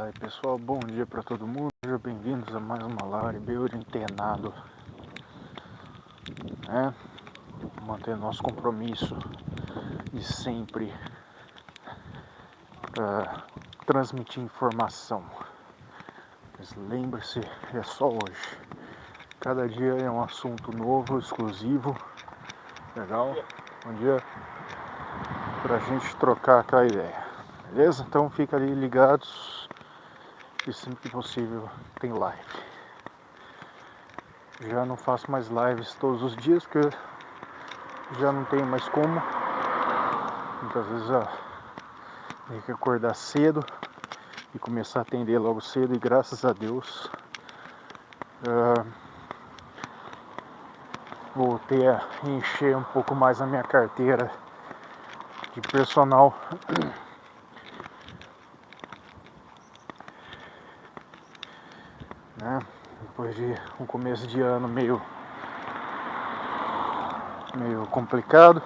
Aí pessoal, bom dia para todo mundo, sejam bem-vindos a mais uma live orientenado, né? Manter nosso compromisso de sempre para transmitir informação. Mas lembre-se, é só hoje. Cada dia é um assunto novo, exclusivo, legal? Um dia pra gente trocar aquela ideia, beleza? Então fica ali ligados e sempre que possível tem live. Já não faço mais lives todos os dias porque já não tenho mais como. Muitas vezes tenho que acordar cedo e começar a atender logo cedo, e graças a Deus voltei a encher um pouco mais a minha carteira de personal, né? Depois de um começo de ano meio complicado,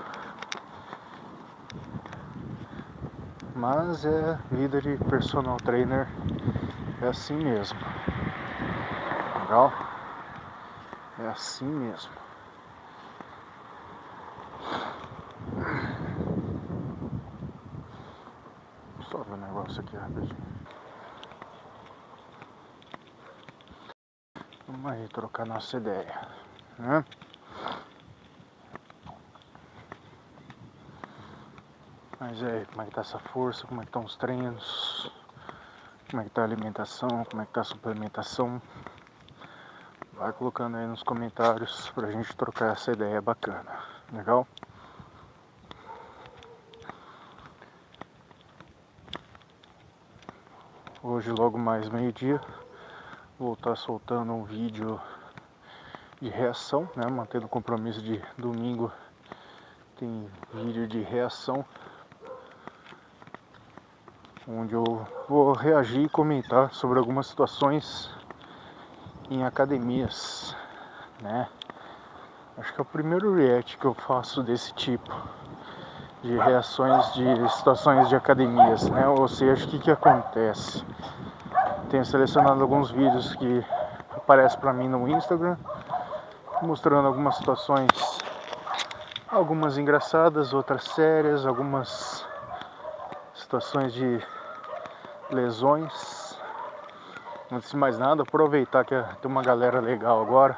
mas é vida de personal trainer, é assim mesmo, legal? É assim mesmo. Só ver um negócio aqui rapidinho. Vamos aí trocar nossa ideia, né? Mas aí, como é que tá essa força? Como é que estão os treinos? Como é que tá a alimentação? Como é que tá a suplementação? Vai colocando aí nos comentários pra gente trocar essa ideia bacana, legal? Hoje, logo mais meio-dia, vou estar soltando um vídeo de reação, né? Mantendo o compromisso de domingo, tem vídeo de reação, onde eu vou reagir e comentar sobre algumas situações em academias, né? Acho que é o primeiro react que eu faço desse tipo, de reações de situações de academias, né? Ou seja, o que acontece? Tenho selecionado alguns vídeos que aparecem para mim no Instagram, mostrando algumas situações, algumas engraçadas, outras sérias, algumas situações de lesões. Antes de mais nada, aproveitar que tem uma galera legal agora.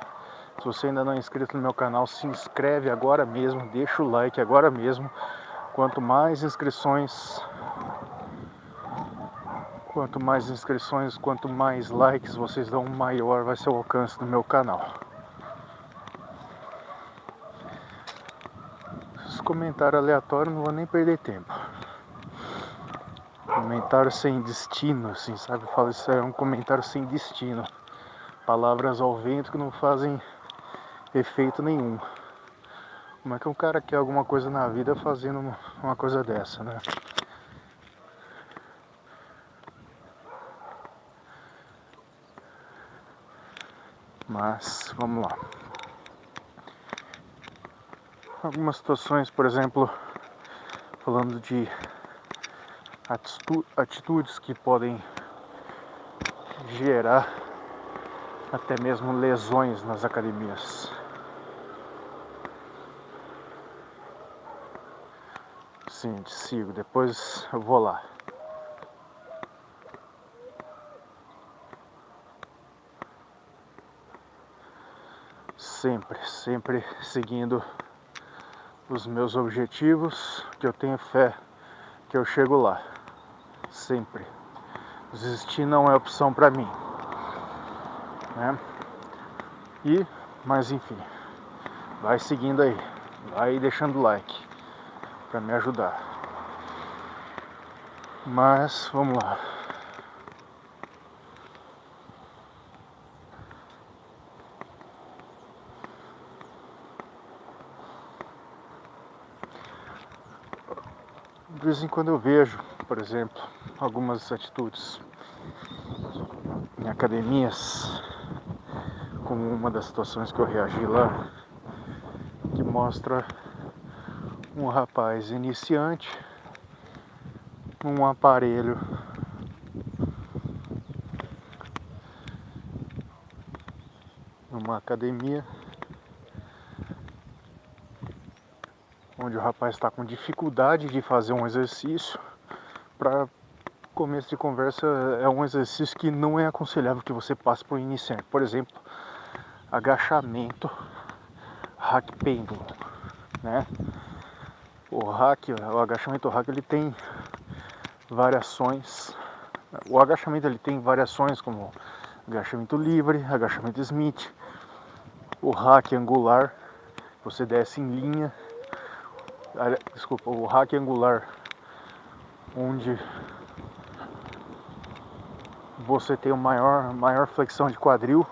Se você ainda não é inscrito no meu canal, se inscreve agora mesmo, deixa o like agora mesmo. Quanto mais inscrições, quanto mais likes vocês dão, maior vai ser o alcance do meu canal. Esses comentários aleatórios não vou nem perder tempo. Comentário sem destino, assim, sabe? Eu falo, isso é um comentário sem destino. Palavras ao vento que não fazem efeito nenhum. Como é que um cara quer alguma coisa na vida fazendo uma coisa dessa, né? Mas, vamos lá. Algumas situações, por exemplo, falando de atitudes que podem gerar até mesmo lesões nas academias. Sim, te sigo, depois eu vou lá. Sempre seguindo os meus objetivos, que eu tenho fé que eu chego lá. Sempre. Desistir não é opção pra mim, né? Mas enfim, vai seguindo aí, vai deixando like pra me ajudar. Mas vamos lá. De vez em quando eu vejo, por exemplo, algumas atitudes em academias, como uma das situações que eu reagi lá, que mostra um rapaz iniciante num aparelho numa academia onde o rapaz está com dificuldade de fazer um exercício. Para começo de conversa, é um exercício que não é aconselhável que você passe para o iniciante. Por exemplo, agachamento, hack pêndulo, né? O agachamento hack, ele tem variações. O agachamento ele tem variações como agachamento livre, agachamento Smith, o hack angular, você desce em linha. Desculpa, o hack angular, onde você tem uma maior flexão de quadril,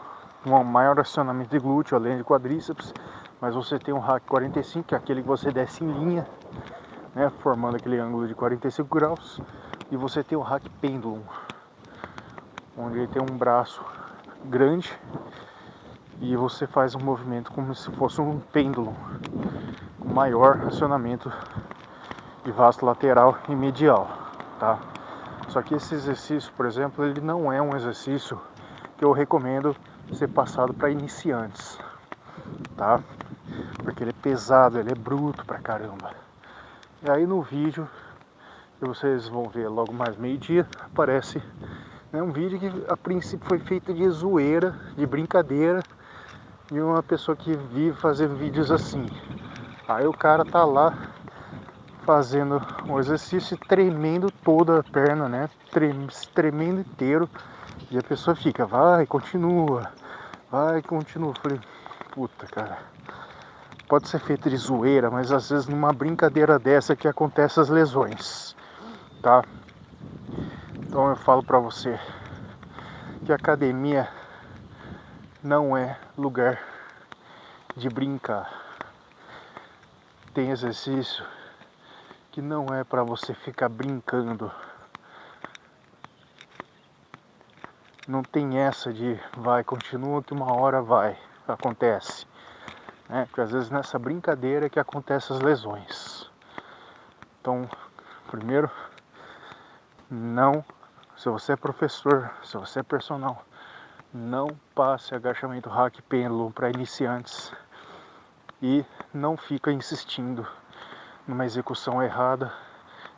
um maior acionamento de glúteo além de quadríceps, mas você tem um hack 45, que é aquele que você desce em linha, né, formando aquele ângulo de 45 graus, e você tem o hack pêndulo, onde ele tem um braço grande e você faz um movimento como se fosse um pêndulo, com maior acionamento de vasto lateral e medial, tá? Só que esse exercício, por exemplo, ele não é um exercício que eu recomendo ser passado para iniciantes, tá? Porque ele é pesado, ele é bruto pra caramba. E aí no vídeo, que vocês vão ver logo mais meio-dia, aparece, né, um vídeo que a princípio foi feito de zoeira, de brincadeira, de uma pessoa que vive fazendo vídeos assim. Aí o cara tá lá fazendo um exercício tremendo toda a perna, né? Tremendo inteiro. E a pessoa fica, vai, continua. Falei, puta, cara. Pode ser feito de zoeira, mas às vezes numa brincadeira dessa que acontecem as lesões, tá? Então eu falo pra você que a academia não é lugar de brincar. Tem exercício que não é para você ficar brincando. Não tem essa de vai, continua que uma hora vai, acontece. Né? Porque às vezes nessa brincadeira é que acontecem as lesões. Então, primeiro, não, se você é professor, se você é personal, não passe agachamento hack pêndulo para iniciantes e não fica insistindo numa execução errada,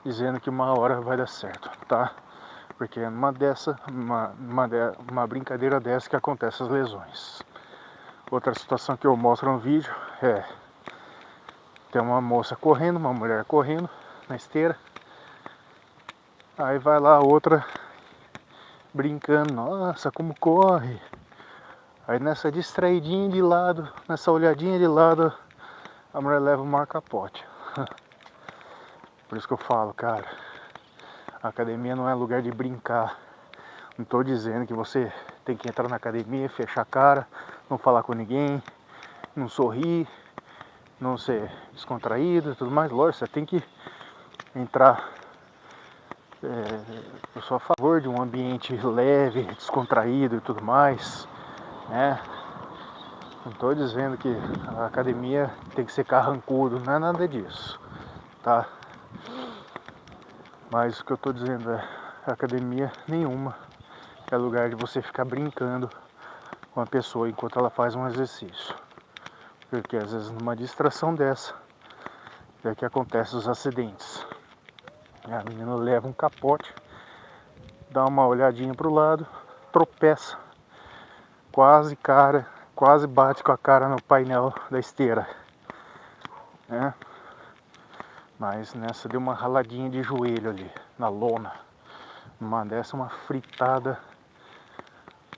dizendo que uma hora vai dar certo, tá? Porque é uma brincadeira dessa que acontece as lesões. Outra situação que eu mostro no vídeo é tem uma moça correndo, uma mulher correndo na esteira. Aí vai lá a outra brincando, nossa, como corre. Aí nessa distraidinha de lado, nessa olhadinha de lado, a mulher leva o maior capote. Por isso que eu falo, cara, a academia não é lugar de brincar. Não estou dizendo que você tem que entrar na academia, fechar a cara, não falar com ninguém, não sorrir, não ser descontraído e tudo mais. Lógico, você tem que entrar. Eu sou a favor de um ambiente leve, descontraído e tudo mais, né? Não estou dizendo que a academia tem que ser carrancudo, não é nada disso, tá? Mas o que eu estou dizendo é academia nenhuma é lugar de você ficar brincando com a pessoa enquanto ela faz um exercício. Porque às vezes numa distração dessa é que acontecem os acidentes. A menina leva um capote, dá uma olhadinha pro lado, tropeça, quase bate com a cara no painel da esteira, né? Mas nessa deu uma raladinha de joelho ali, na lona. Uma dessa, uma fritada,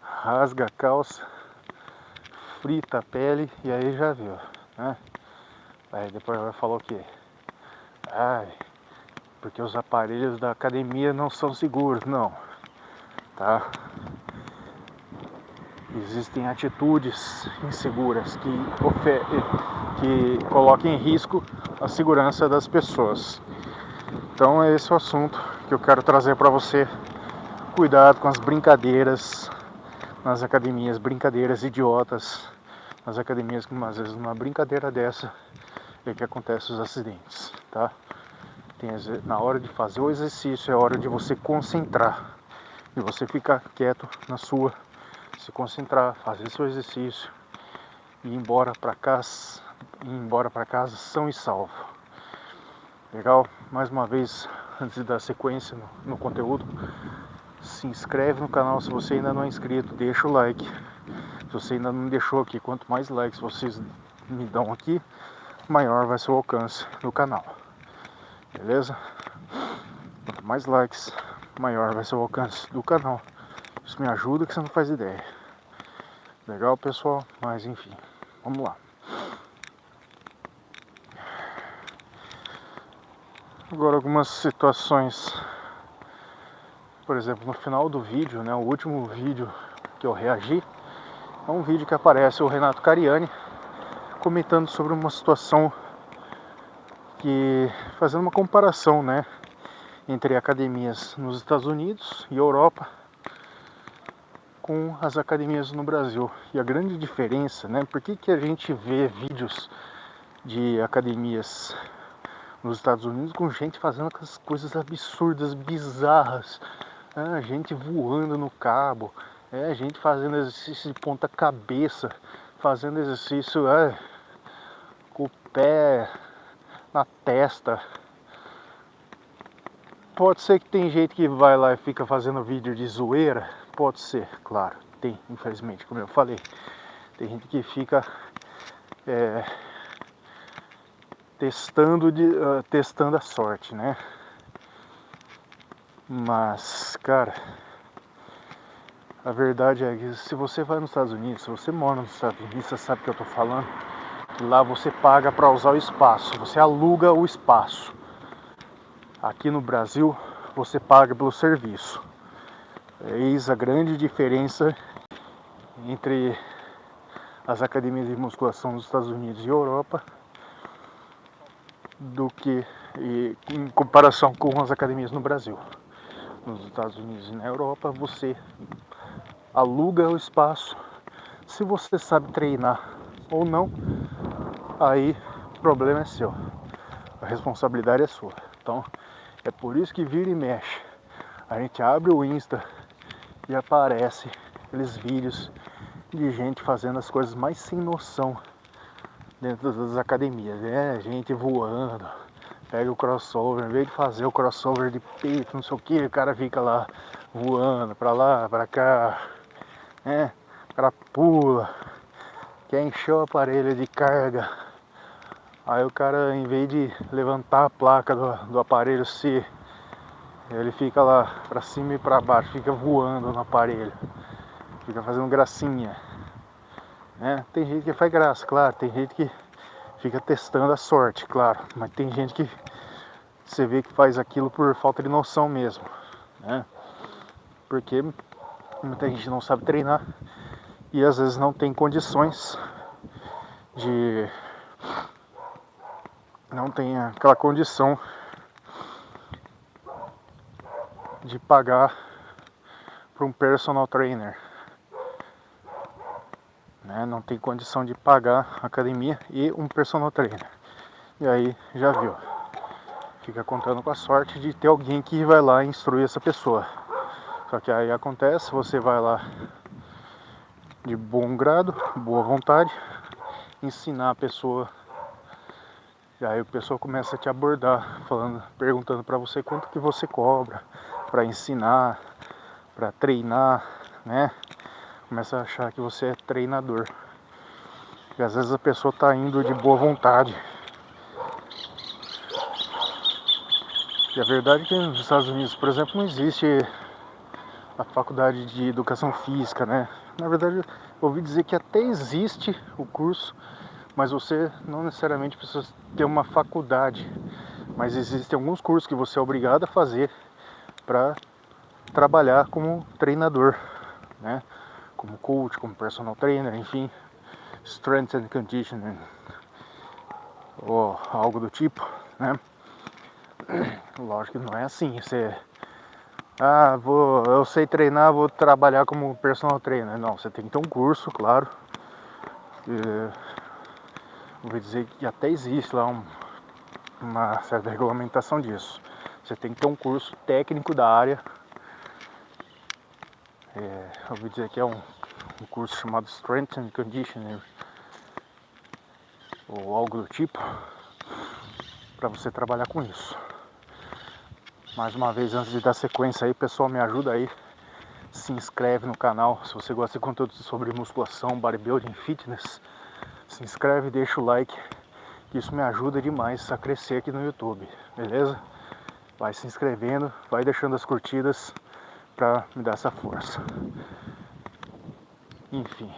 rasga a calça, frita a pele e aí já viu, né? Aí depois vai falar o quê? Ai, porque os aparelhos da academia não são seguros, não, tá? Existem atitudes inseguras que colocam em risco a segurança das pessoas. Então é esse o assunto que eu quero trazer para você. Cuidado com as brincadeiras nas academias, brincadeiras idiotas nas academias, que às vezes numa brincadeira dessa é que acontecem os acidentes, tá? Na hora de fazer o exercício é hora de você concentrar, de você ficar quieto na sua, se concentrar, fazer seu exercício ir embora para casa são e salvo. Legal? Mais uma vez, antes de dar sequência no conteúdo, se inscreve no canal se você ainda não é inscrito, deixa o like. Se você ainda não deixou aqui, quanto mais likes vocês me dão aqui, maior vai ser o alcance do canal. Beleza? Quanto mais likes, maior vai ser o alcance do canal. Isso me ajuda que você não faz ideia. Legal, pessoal? Mas enfim, vamos lá. Agora algumas situações. Por exemplo, no final do vídeo, né, o último vídeo que eu reagi, é um vídeo que aparece o Renato Cariani comentando sobre uma situação fazendo uma comparação, né, entre academias nos Estados Unidos e Europa com as academias no Brasil. E a grande diferença, né, por que a gente vê vídeos de academias nos Estados Unidos com gente fazendo aquelas coisas absurdas, bizarras, gente voando no cabo, gente fazendo exercício de ponta cabeça, fazendo exercício com o pé na testa. Pode ser que tem gente que vai lá e fica fazendo vídeo de zoeira, pode ser, claro, tem, infelizmente, como eu falei. Tem gente que fica testando a sorte, né? Mas, cara, a verdade é que se você vai nos Estados Unidos, se você mora nos Estados Unidos, você sabe o que eu tô falando. Lá você paga para usar o espaço, você aluga o espaço. Aqui no Brasil, você paga pelo serviço. Eis a grande diferença entre as academias de musculação dos Estados Unidos e Europa em comparação com as academias no Brasil. Nos Estados Unidos e na Europa, você aluga o espaço. Se você sabe treinar ou não, aí o problema é seu, a responsabilidade é sua. Então é por isso que vira e mexe, a gente abre o Insta e aparece aqueles vídeos de gente fazendo as coisas mais sem noção dentro das academias. Gente voando, pega o crossover, em vez de fazer o crossover de peito, não sei o que, o cara fica lá voando pra lá, pra cá, o cara pula, quer encher o aparelho de carga. Aí o cara, em vez de levantar a placa do aparelho C, ele fica lá pra cima e pra baixo, fica voando no aparelho, fica fazendo gracinha. Tem gente que faz graça, claro, tem gente que fica testando a sorte, claro, mas tem gente que você vê que faz aquilo por falta de noção mesmo, né? Porque muita gente não sabe treinar e às vezes não tem condições não tem aquela condição de pagar para um personal trainer, né? Não tem condição de pagar a academia e um personal trainer. E aí já viu, fica contando com a sorte de ter alguém que vai lá instruir essa pessoa. Só que aí acontece, você vai lá de bom grado, boa vontade, ensinar a pessoa. E aí a pessoa começa a te abordar, perguntando para você quanto que você cobra para ensinar, para treinar, né? Começa a achar que você é treinador. E às vezes a pessoa tá indo de boa vontade. E a verdade é que nos Estados Unidos, por exemplo, não existe a faculdade de educação física, né? Na verdade, eu ouvi dizer que até existe o curso, mas você não necessariamente precisa ter uma faculdade. Mas existem alguns cursos que você é obrigado a fazer para trabalhar como treinador, né? Como coach, como personal trainer, enfim, strength and conditioning, ou algo do tipo, né? Lógico que não é assim, eu sei treinar, vou trabalhar como personal trainer. Não, você tem que ter um curso, claro. Vou dizer que até existe lá uma certa regulamentação disso. Você tem que ter um curso técnico da área. Eu vou dizer que é um curso chamado Strength and Conditioning, ou algo do tipo, para você trabalhar com isso. Mais uma vez, antes de dar sequência aí, pessoal, me ajuda aí, se inscreve no canal, se você gosta de conteúdo sobre musculação, bodybuilding, fitness, se inscreve, deixa o like, que isso me ajuda demais a crescer aqui no YouTube, beleza? Vai se inscrevendo, vai deixando as curtidas pra me dar essa força. Enfim.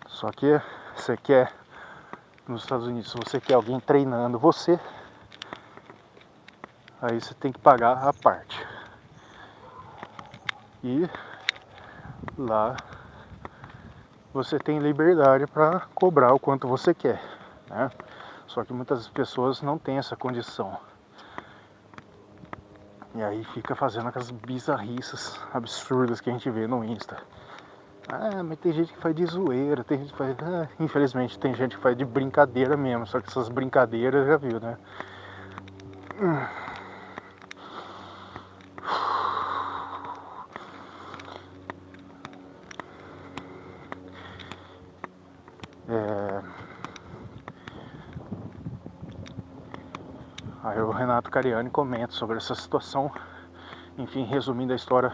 Só que você quer, nos Estados Unidos, se você quer alguém treinando você, aí você tem que pagar a parte. E lá você tem liberdade para cobrar o quanto você quer, né? Só que muitas pessoas não têm essa condição. E aí fica fazendo aquelas bizarrices absurdas que a gente vê no Insta. Ah, mas tem gente que faz de zoeira, tem gente que faz... infelizmente tem gente que faz de brincadeira mesmo, só que essas brincadeiras já viu, né? Aí o Renato Cariani comenta sobre essa situação. Enfim, resumindo a história,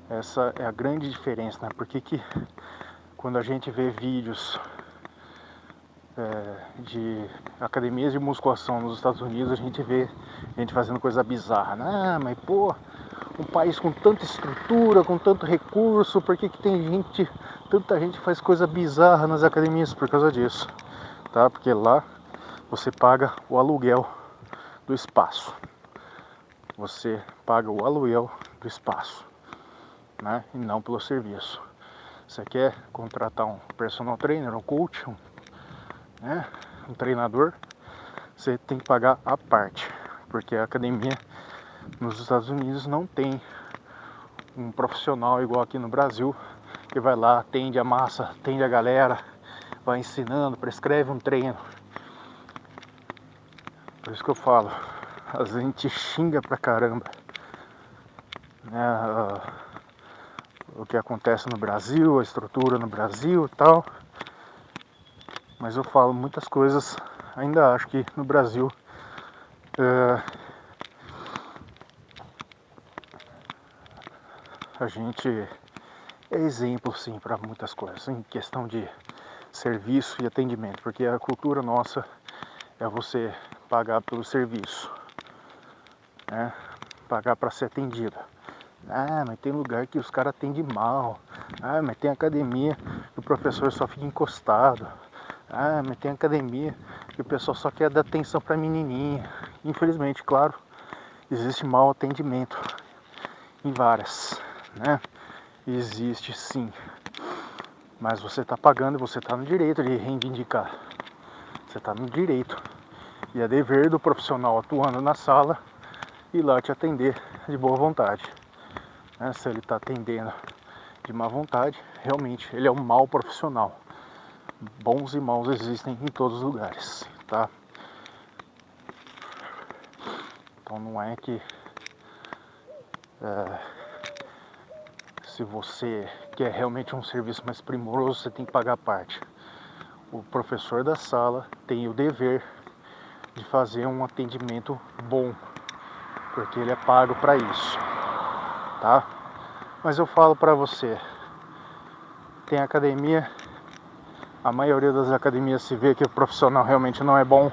essa é a grande diferença, né? Porque que quando a gente vê vídeos de academias de musculação nos Estados Unidos, a gente vê gente fazendo coisa bizarra. Ah, mas pô, um país com tanta estrutura, com tanto recurso, por que tem gente, tanta gente faz coisa bizarra nas academias? Por causa disso, tá? Porque lá você paga o aluguel do espaço. Você paga o aluguel do espaço, né? E não pelo serviço. Você quer contratar um personal trainer, um coach, um treinador, você tem que pagar a parte, porque a academia nos Estados Unidos não tem um profissional igual aqui no Brasil, que vai lá, atende a massa, atende a galera, vai ensinando, prescreve um treino. Por isso que eu falo, a gente xinga pra caramba, né, o que acontece no Brasil, a estrutura no Brasil e tal. Mas eu falo muitas coisas, ainda acho que no Brasil a gente é exemplo sim para muitas coisas, em questão de serviço e atendimento, porque a cultura nossa é você pagar pelo serviço, né? Pagar para ser atendido. Ah, mas tem lugar que os caras atendem mal. Ah, mas tem academia que o professor só fica encostado. Ah, mas tem academia que o pessoal só quer dar atenção pra menininha. Infelizmente, claro, existe mau atendimento em várias, né? Existe sim. Mas você tá pagando e você tá no direito de reivindicar. Você tá no direito. E é dever do profissional atuando na sala ir lá te atender de boa vontade. Né? Se ele tá atendendo de má vontade, realmente ele é um mau profissional. Bons e maus existem em todos os lugares, tá? Então não é que se você quer realmente um serviço mais primoroso, você tem que pagar a parte. O professor da sala tem o dever de fazer um atendimento bom, porque ele é pago para isso, tá? Mas eu falo para você, tem academia, a maioria das academias se vê que o profissional realmente não é bom,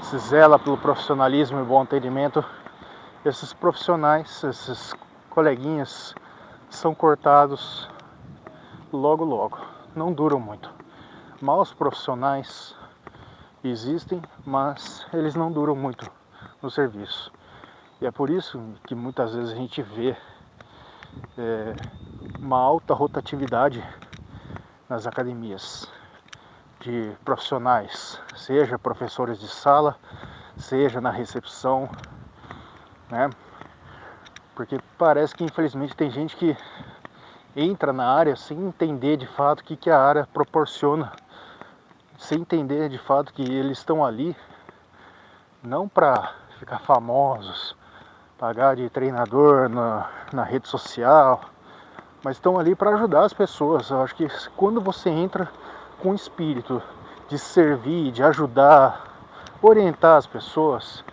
se zela pelo profissionalismo e bom atendimento. Esses profissionais, esses coleguinhas são cortados logo logo, não duram muito. Maus profissionais existem, mas eles não duram muito no serviço. E é por isso que muitas vezes a gente vê uma alta rotatividade nas academias de profissionais, seja professores de sala, seja na recepção, né? Porque parece que infelizmente tem gente que entra na área sem entender de fato o que a área proporciona, sem entender de fato que eles estão ali não para ficar famosos, pagar de treinador na rede social, mas estão ali para ajudar as pessoas. Eu acho que quando você entra com o espírito de servir, de ajudar, orientar as pessoas,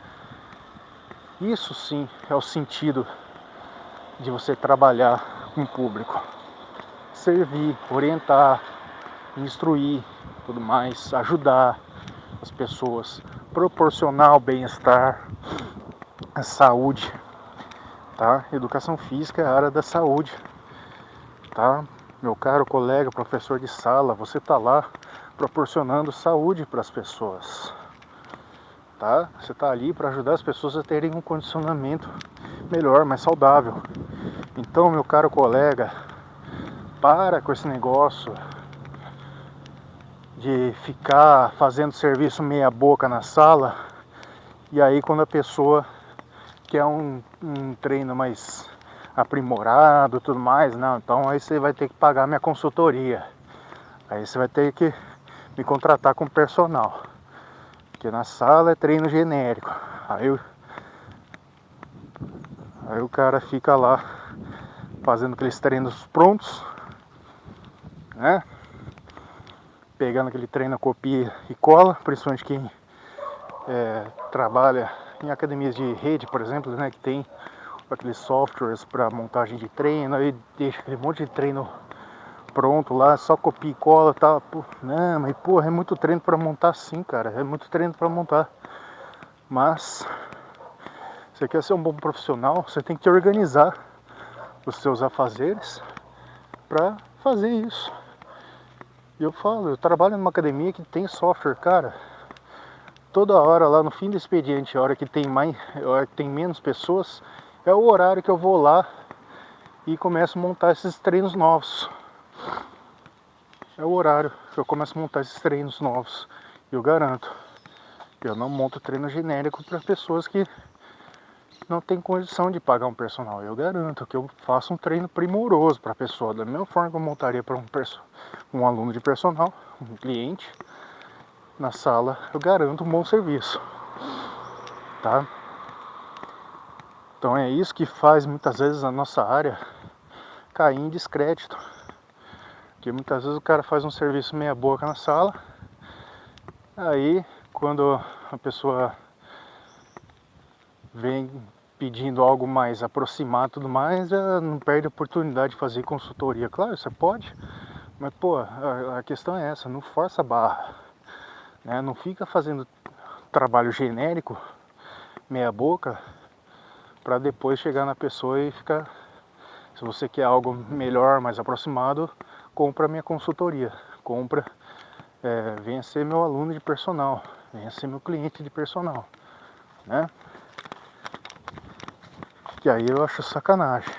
isso sim é o sentido de você trabalhar com o público. Servir, orientar, instruir, tudo mais, ajudar as pessoas, proporcionar o bem-estar, a saúde, tá? Educação física é a área da saúde, tá? Meu caro colega, professor de sala, você tá lá proporcionando saúde para as pessoas, tá? Você tá ali para ajudar as pessoas a terem um condicionamento melhor, mais saudável. Então, meu caro colega, para com esse negócio de ficar fazendo serviço meia boca na sala, e aí quando a pessoa quer um treino mais aprimorado, tudo mais, não, então aí você vai ter que pagar minha consultoria, aí você vai ter que me contratar como personal, porque na sala é treino genérico, aí o cara fica lá fazendo aqueles treinos prontos, né? Pegando aquele treino, copia e cola, principalmente quem trabalha em academias de rede, por exemplo, né? Que tem aqueles softwares para montagem de treino, aí deixa aquele monte de treino pronto lá, só copia e cola, tá? Não, mas porra, é muito treino para montar sim, cara, é muito treino para montar. Mas você quer ser um bom profissional, você tem que organizar os seus afazeres para fazer isso. E eu falo, eu trabalho numa academia que tem software, cara. Toda hora lá no fim do expediente, a hora que tem menos pessoas, é o horário que eu vou lá e começo a montar esses treinos novos. É o horário que eu começo a montar esses treinos novos. Eu garanto, eu não monto treino genérico para pessoas que não tem condição de pagar um personal. Eu garanto que eu faço um treino primoroso para a pessoa, da mesma forma que eu montaria para um aluno de personal, um cliente, na sala. Eu garanto um bom serviço, tá? Então é isso que faz muitas vezes a nossa área cair em descrédito, porque muitas vezes o cara faz um serviço meia boca na sala, aí quando a pessoa vem pedindo algo mais aproximado e tudo mais, não perde a oportunidade de fazer consultoria. Claro, você pode, mas pô, a questão é essa, não força a barra, né? Não fica fazendo trabalho genérico, meia boca, para depois chegar na pessoa e ficar, se você quer algo melhor, mais aproximado, compra minha consultoria, venha ser meu aluno de personal, venha ser meu cliente de personal, né? Que aí eu acho sacanagem,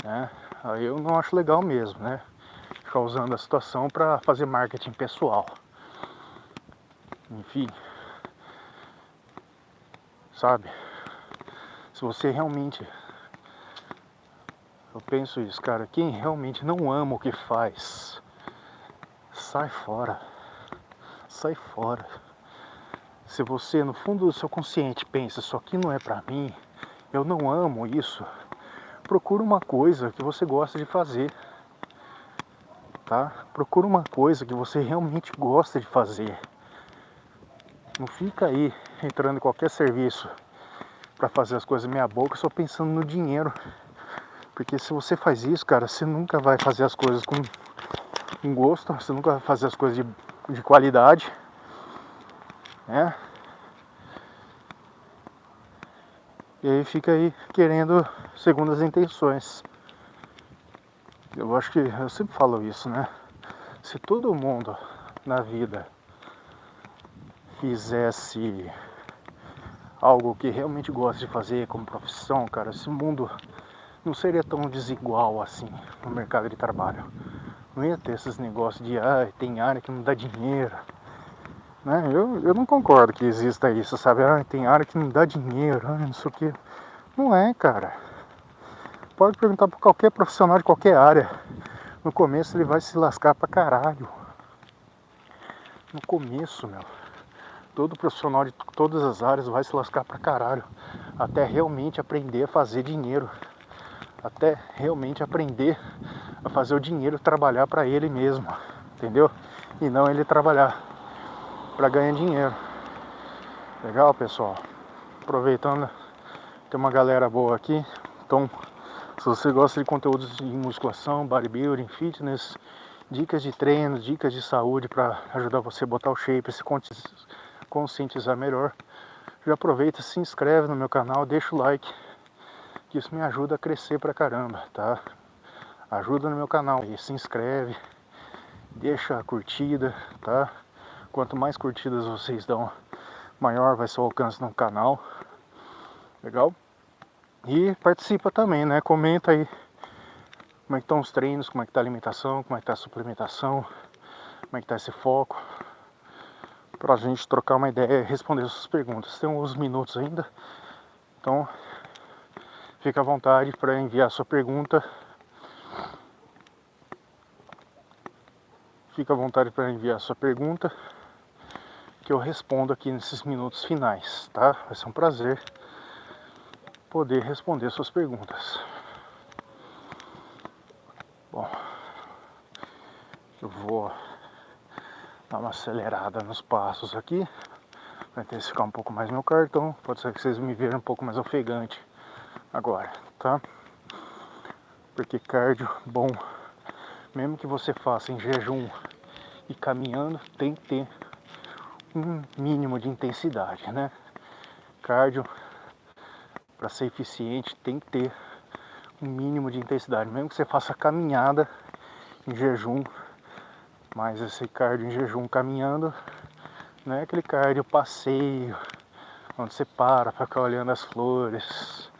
né? Aí eu não acho legal mesmo, né? Ficar usando a situação para fazer marketing pessoal. Enfim, sabe? Se você realmente, eu penso isso, cara, quem realmente não ama o que faz, sai fora. Sai fora. Se você no fundo do seu consciente pensa, isso aqui não é pra mim, eu não amo isso, procura uma coisa que você gosta de fazer, tá? Procura uma coisa que você realmente gosta de fazer. Não fica aí entrando em qualquer serviço para fazer as coisas meia boca só pensando no dinheiro. Porque se você faz isso, cara, você nunca vai fazer as coisas com gosto, você nunca vai fazer as coisas de qualidade, né? E aí fica aí querendo segundas intenções. Eu acho que eu sempre falo isso, né? Se todo mundo na vida fizesse algo que realmente gosta de fazer como profissão, cara, esse mundo não seria tão desigual assim no mercado de trabalho. Não ia ter esses negócios de tem área que não dá dinheiro, né? Eu não concordo que exista isso, sabe? Tem área que não dá dinheiro, não sei o que. Não é, cara. Pode perguntar para qualquer profissional de qualquer área. No começo ele vai se lascar pra caralho. No começo, meu. Todo profissional de todas as áreas vai se lascar pra caralho. Até realmente aprender a fazer dinheiro. Até realmente aprender a fazer o dinheiro trabalhar pra ele mesmo. Entendeu? e não ele trabalhar para ganhar dinheiro. Legal, pessoal? Aproveitando, tem uma galera boa aqui. Então, se você gosta de conteúdos de musculação, bodybuilding, fitness, dicas de treino, dicas de saúde para ajudar você a botar o shape, se conscientizar melhor, já aproveita, se inscreve no meu canal, deixa o like, que isso me ajuda a crescer pra caramba, tá? Ajuda no meu canal e se inscreve, deixa a curtida, tá? Quanto mais curtidas vocês dão, maior vai ser o alcance no canal. Legal? E participa também, né? Comenta aí como é que estão os treinos, como é que tá a alimentação, como é que tá a suplementação, como é que tá esse foco, pra gente trocar uma ideia e responder suas perguntas. Tem uns minutos ainda, então fica à vontade para enviar sua pergunta. Fica à vontade para enviar sua pergunta, que eu respondo aqui nesses minutos finais, tá? Vai ser um prazer poder responder suas perguntas. Bom, eu vou dar uma acelerada nos passos aqui, para intensificar um pouco mais meu cartão. Pode ser que vocês me vejam um pouco mais ofegante agora, tá? Porque cardio, bom, mesmo que você faça em jejum e caminhando, tem que ter um mínimo de intensidade, né? Cardio, para ser eficiente, tem que ter um mínimo de intensidade, mesmo que você faça caminhada em jejum, mas esse cardio em jejum caminhando não é aquele cardio passeio, onde você para ficar olhando as flores,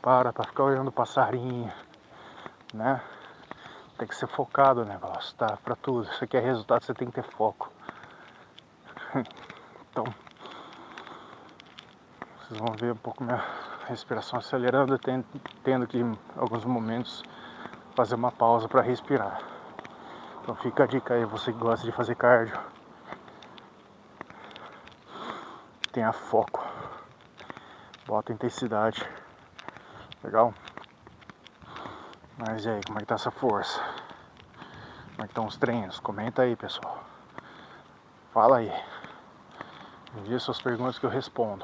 para ficar olhando o passarinho, né? Tem que ser focado no negócio, tá? Pra tudo, se você quer resultado, você tem que ter foco. Então, vocês vão ver um pouco minha respiração acelerando, tendo que em alguns momentos fazer uma pausa para respirar. Então fica a dica aí, você que gosta de fazer cardio, tenha foco, bota intensidade, legal? Mas e aí, como é que tá essa força? Como é que estão os treinos? Comenta aí, pessoal. Fala aí. Envie suas perguntas que eu respondo.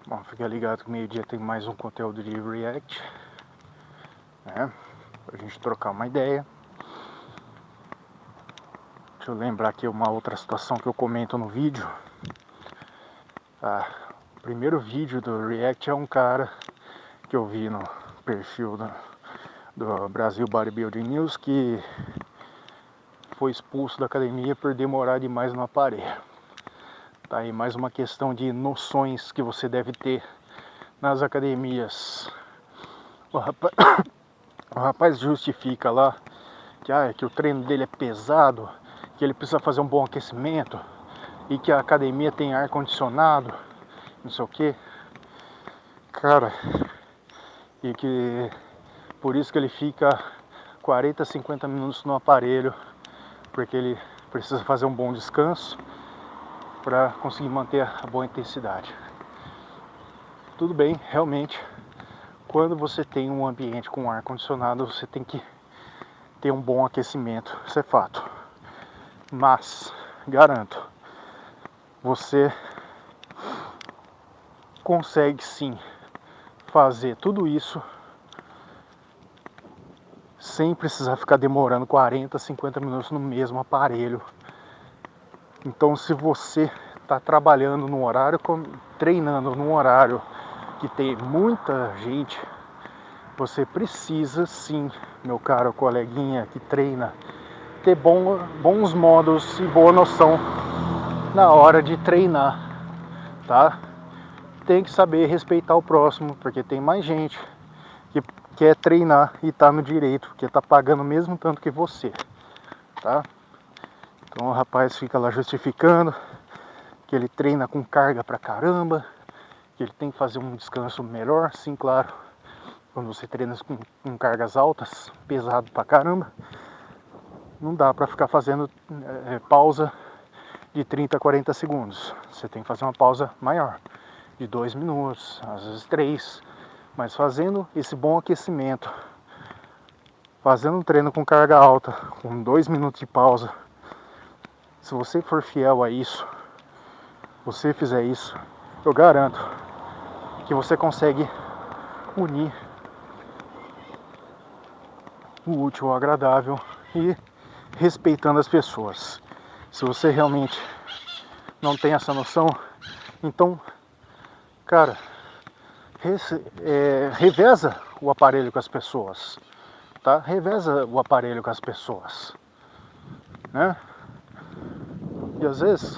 Bom, fica ligado que meio-dia tem mais um conteúdo de React, né? Pra gente trocar uma ideia. Deixa eu lembrar aqui uma outra situação que eu comento no vídeo. O primeiro vídeo do React é um cara que eu vi no perfil do Brasil Bodybuilding News, que foi expulso da academia por demorar demais no aparelho. Tá aí mais uma questão de noções que você deve ter nas academias. O rapaz justifica lá que o treino dele é pesado, que ele precisa fazer um bom aquecimento e que a academia tem ar condicionado, não sei o que. Cara, e que por isso que ele fica 40, 50 minutos no aparelho, porque ele precisa fazer um bom descanso para conseguir manter a boa intensidade. Tudo bem, realmente, quando você tem um ambiente com ar condicionado, você tem que ter um bom aquecimento, isso é fato. Mas, garanto, você consegue sim fazer tudo isso sem precisar ficar demorando 40, 50 minutos no mesmo aparelho. Então, se você está trabalhando num horário, treinando num horário que tem muita gente, você precisa sim, meu caro coleguinha que treina, ter bons modos e boa noção na hora de treinar, tá? tem que saber respeitar o próximo, porque tem mais gente que quer treinar e tá no direito, que tá pagando o mesmo tanto que você, tá? Então o rapaz fica lá justificando que ele treina com carga pra caramba, que ele tem que fazer um descanso melhor. Sim, claro, quando você treina com cargas altas, pesado pra caramba, não dá pra ficar fazendo pausa de 30 a 40 segundos. Você tem que fazer uma pausa maior, de 2 minutos, às vezes 3, mas fazendo esse bom aquecimento, fazendo um treino com carga alta, com 2 minutos de pausa, se você for fiel a isso, você fizer isso, eu garanto que você consegue unir o útil ao agradável e respeitando as pessoas. Se você realmente não tem essa noção, então, cara, reveza o aparelho com as pessoas, tá? Reveza o aparelho com as pessoas, né? E às vezes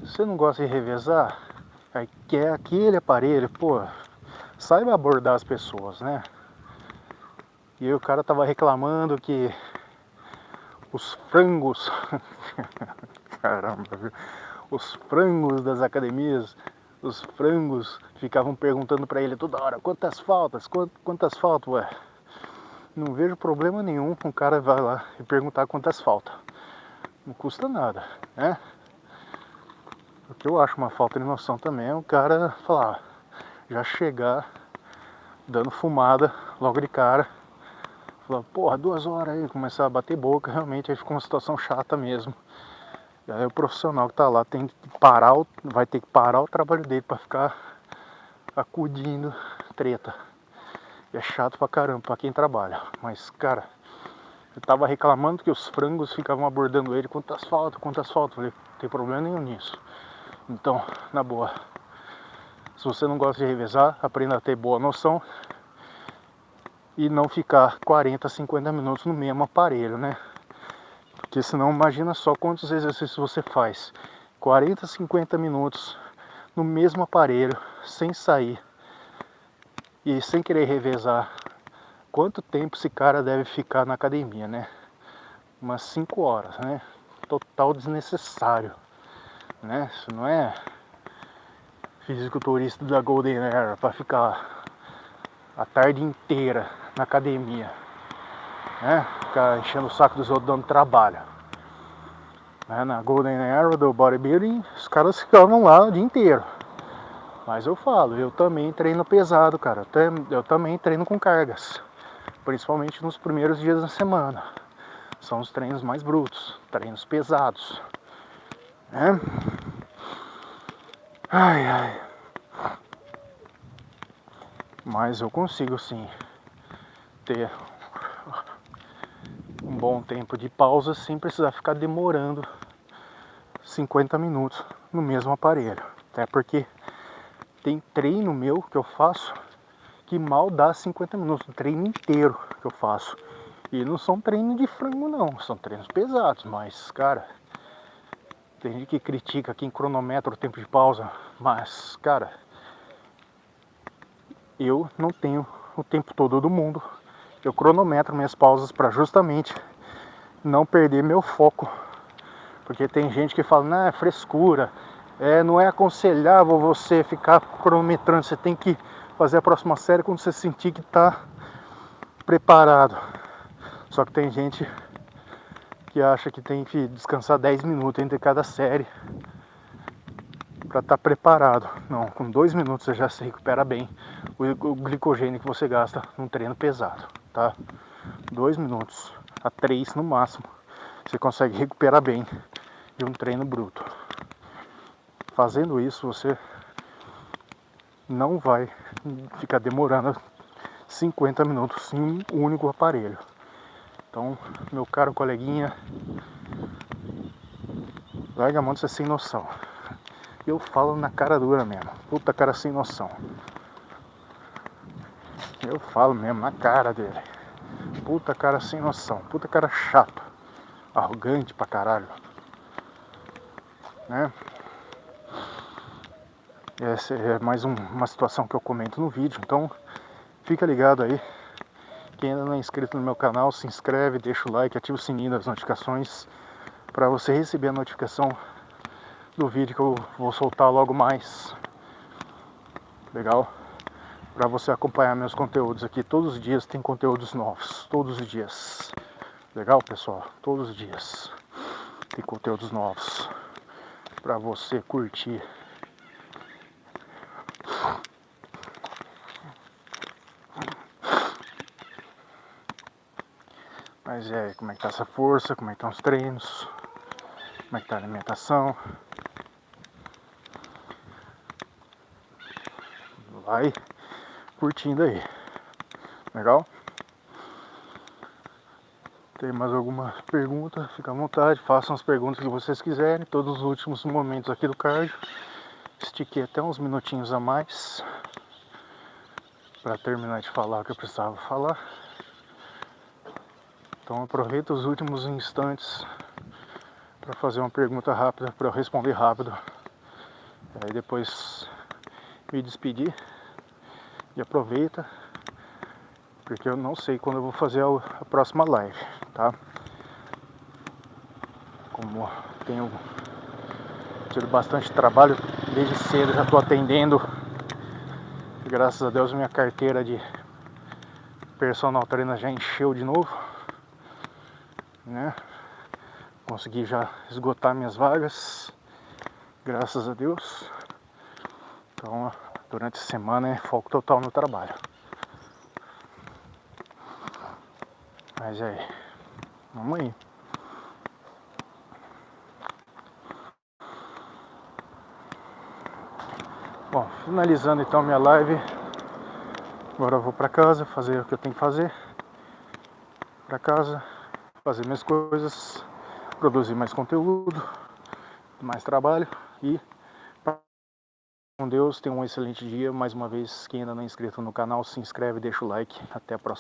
você não gosta de revezar, aí quer aquele aparelho, pô, saiba abordar as pessoas, né? E aí o cara tava reclamando que os frangos, caramba, viu? Os frangos das academias, os frangos ficavam perguntando pra ele toda hora, quantas faltas, quantas faltas, ué. Não vejo problema nenhum com o cara vai lá e perguntar quantas faltas. Não custa nada, né? O que eu acho uma falta de noção também é o cara falar, já chegar dando fumada logo de cara, falar, porra, 2 horas aí, começar a bater boca, realmente aí fica uma situação chata mesmo. E aí o profissional que tá lá tem que parar, vai ter que parar o trabalho dele pra ficar acudindo treta. E é chato pra caramba pra quem trabalha. Mas, cara, eu tava reclamando que os frangos ficavam abordando ele, quantas faltas. Falei, não tem problema nenhum nisso. Então, na boa, se você não gosta de revezar, aprenda a ter boa noção e não ficar 40, 50 minutos no mesmo aparelho, né? Porque senão imagina só quantos exercícios você faz. 40, 50 minutos no mesmo aparelho, sem sair e sem querer revezar. Quanto tempo esse cara deve ficar na academia, né? Umas 5 horas, né? Total desnecessário, né? Isso não é fisiculturista da Golden Era para ficar a tarde inteira na academia, né? Ficar enchendo o saco dos outros dando trabalho, né? Na Golden Era do bodybuilding, os caras ficavam lá o dia inteiro. Mas eu falo, eu também treino pesado, cara. Eu também treino com cargas, principalmente nos primeiros dias da semana. São os treinos mais brutos, treinos pesados, né? Ai, ai. Mas eu consigo sim ter um bom tempo de pausa sem precisar ficar demorando 50 minutos no mesmo aparelho. Até porque tem treino meu que eu faço que mal dá 50 minutos, um treino inteiro que eu faço. E não são treinos de frango não, são treinos pesados, mas, cara, tem gente que critica quem cronometra o tempo de pausa, mas, cara, eu não tenho o tempo todo do mundo. Eu cronometro minhas pausas para justamente não perder meu foco. Porque tem gente que fala, não, é frescura, não é aconselhável você ficar cronometrando, você tem que fazer a próxima série quando você sentir que está preparado. Só que tem gente que acha que tem que descansar 10 minutos entre cada série para estar preparado. Não, com 2 minutos você já se recupera bem o glicogênio que você gasta num treino pesado, tá? 2 minutos a 3 no máximo você consegue recuperar bem de um treino bruto. Fazendo isso você não vai ficar demorando 50 minutos em um único aparelho. Então, meu caro coleguinha, larga a mão de ser sem noção. Eu falo na cara dura mesmo. Puta cara sem noção. Eu falo mesmo na cara dele. Puta cara sem noção. Puta cara chato. Arrogante pra caralho. Né? Essa é mais uma situação que eu comento no vídeo, então fica ligado aí. Quem ainda não é inscrito no meu canal, se inscreve, deixa o like, ativa o sininho das notificações para você receber a notificação do vídeo que eu vou soltar logo mais. Legal? Para você acompanhar meus conteúdos aqui, todos os dias tem conteúdos novos, todos os dias. Legal, pessoal? Todos os dias tem conteúdos novos para você curtir. Mas como é que tá essa força, como é que estão os treinos, como é que tá a alimentação. Vai curtindo aí, legal? Tem mais alguma pergunta? Fica à vontade, façam as perguntas que vocês quiserem. Todos os últimos momentos aqui do cardio, estiquei até uns minutinhos a mais para terminar de falar o que eu precisava falar. Então aproveita os últimos instantes para fazer uma pergunta rápida, para eu responder rápido. Aí depois me despedir e aproveita, porque eu não sei quando eu vou fazer a próxima live, tá? Como tenho tido bastante trabalho desde cedo, já estou atendendo. Graças a Deus minha carteira de personal trainer já encheu de novo, né? Consegui já esgotar minhas vagas, graças a Deus. Então durante a semana é foco total no trabalho. Mas vamos aí. Bom, finalizando então minha live. Agora eu vou pra casa fazer o que eu tenho que fazer. Pra casa, fazer minhas coisas, produzir mais conteúdo, mais trabalho e com Deus, tenha um excelente dia. Mais uma vez, quem ainda não é inscrito no canal, se inscreve, deixa o like. Até a próxima.